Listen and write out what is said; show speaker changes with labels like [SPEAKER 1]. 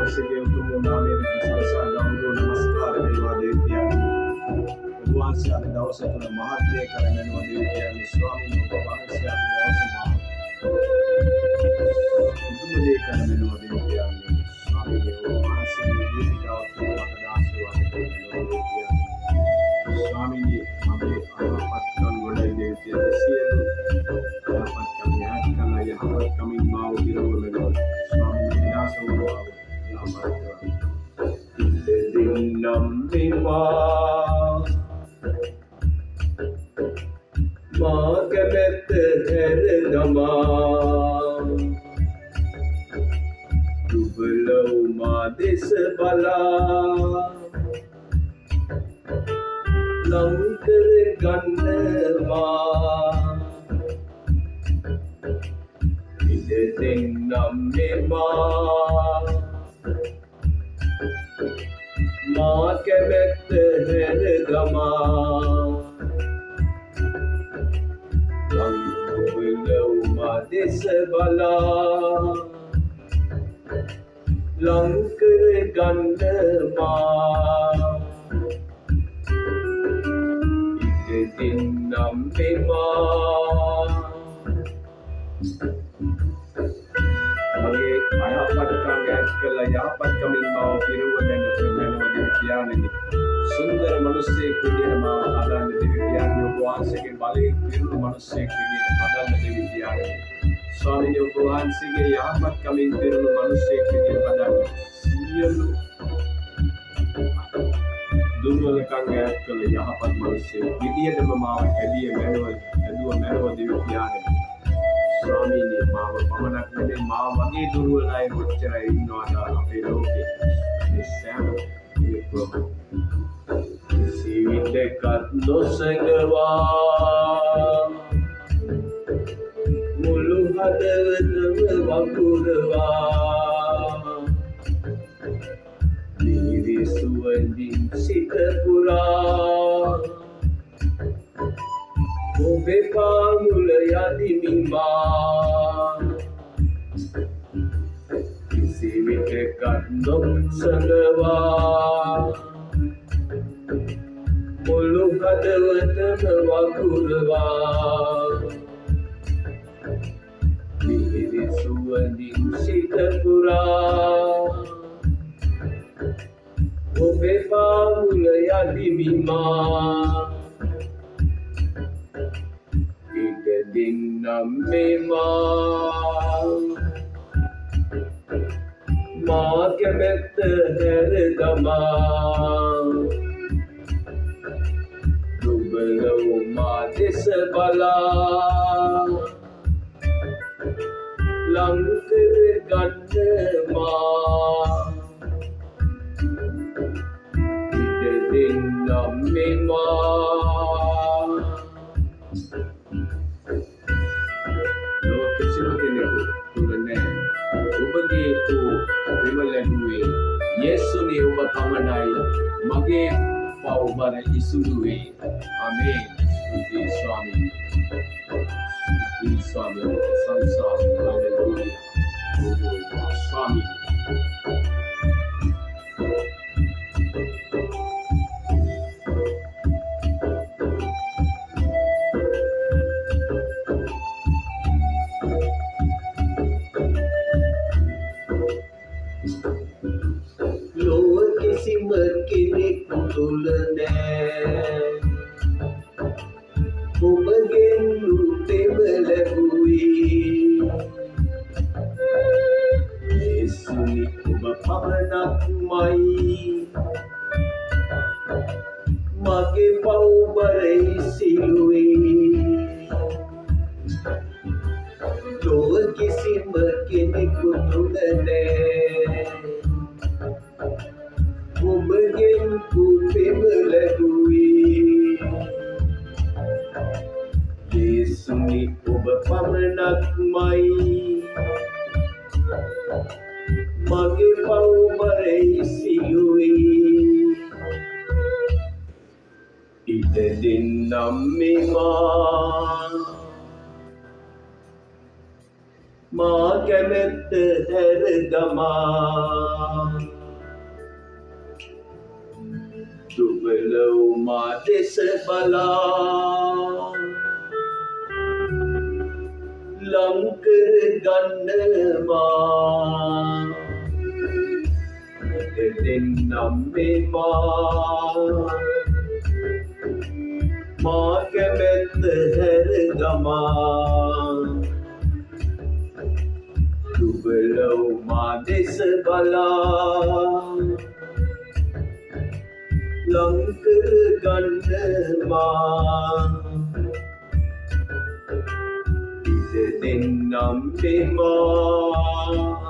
[SPEAKER 1] වහන්සේගේ උතුම් නාමයට සලසා ගෞරව නමස්කාර වේවා දෙවියන්ගේ. ඔබ වහන්සේ අද දවස තුන මහත් දේ කරනවා දෙවියන්ගේ. ස්වාමීන් වහන්සේ අද දවස උතුම් දේ කරනවා දෙවියන්ගේ. ස්වාමීන් වහන්සේගේ දීර්ඝායුෂ මට ආශිර්වාද කරනවා දෙවියන්ගේ. ස්වාමීන් මගේ ආපත්කම් වලදී දෙවියන්ගේ සියලු ආපත්කම් යාත්‍රා යහපත් කමින් මාව දිරව වෙනවා. ස්වාමීන් වහන්සේ මාගමෙත හැරගමා දුබලව මා දෙස බලා ලං කර ගන්නවා ඉඳ දෙන්නම් මෙමා මා කැමැත්ත හැරගමා ලං මා දෙස බලා ලං කර ගන්නවා ඉඳ දෙන්නම් මෙමා මගේ අයහපත්කම් ඈත් කළා යහපත්කමින් මාව පිරුවගෙන වෙනවා දෙවියන්ගේ සුන්දර මිනිසෙක් විදිහට මාව හදන්න දෙවියන්ගේ ඔබ වහන්සේගේ බලයෙන් පිරුණු මිනිසෙක් විදිහට හදන්න දෙවියන්ගේ ස්වාමීන් ඔබ වහන්සේගේ යහපත්කමින් පිරුණු මිනිසෙක් විදිහට හදන්න සියලු දුර්වලකම් ඈත් කළ යහපත් මිනිසෙක් විදිහටම මාව හැදුව මැනව දෙවියන්ගේ ස්වාමීන් මාව පමණක් නෙමෙයි මා වගේ දුර්වල අය කොච්චර ඉන්නවද අපේ ලෝකේ මේ සෑම කෙනෙක්ම ජීවිතයක් නොසඟවා මුළු හදවතම වගුරවා නිවි සුවඳින් සිත පුරා ඔබේ පාමුල යදිමිමා කිසි විටක නොසඟවා මුළු හදවතම වගුරවා මිහිරි සුවඳින් සිත පුරා ඔබේ පාමුල යදිමිමා dinam memang මාගමෙත හැරගමා දුබලව මා දෙස බලා ලං කර ගන්නවා ඉඩ දෙන්නම් මෙමා ඔබගේ විමලනුවේ යේසුනේ ඔබ පමණයි මගේ පව් බර ඉසුරුවේ ආමේන් ස්තුති ස්වාමී සංසාර හalleluya ස්වාමී kenek tulane ඔබගෙන් රුතෙම ලැබුයි යේසුනි ඔබ පමණක්මයි මගේ පව් බරයි සිලුවේ ලොව කිසිම කෙනෙකු තුල නෑ ඔබගෙන් රුතෙම ලැබුයි යේසුනි ඔබ පමණක්මයි මගේ පව් බරයි සිලුවේ ඉඩ දෙන්නම් මෙමා මා කැමැත්ත හැරදමා දුබලව මා දෙස බලා ලංකර ගන්නවා දෙන්නම් මෙමා මා කැමැත්ත හැරදමා දුබලව මා දෙස බලා ලංකර ගන්නවා දෙන්නම් මෙමා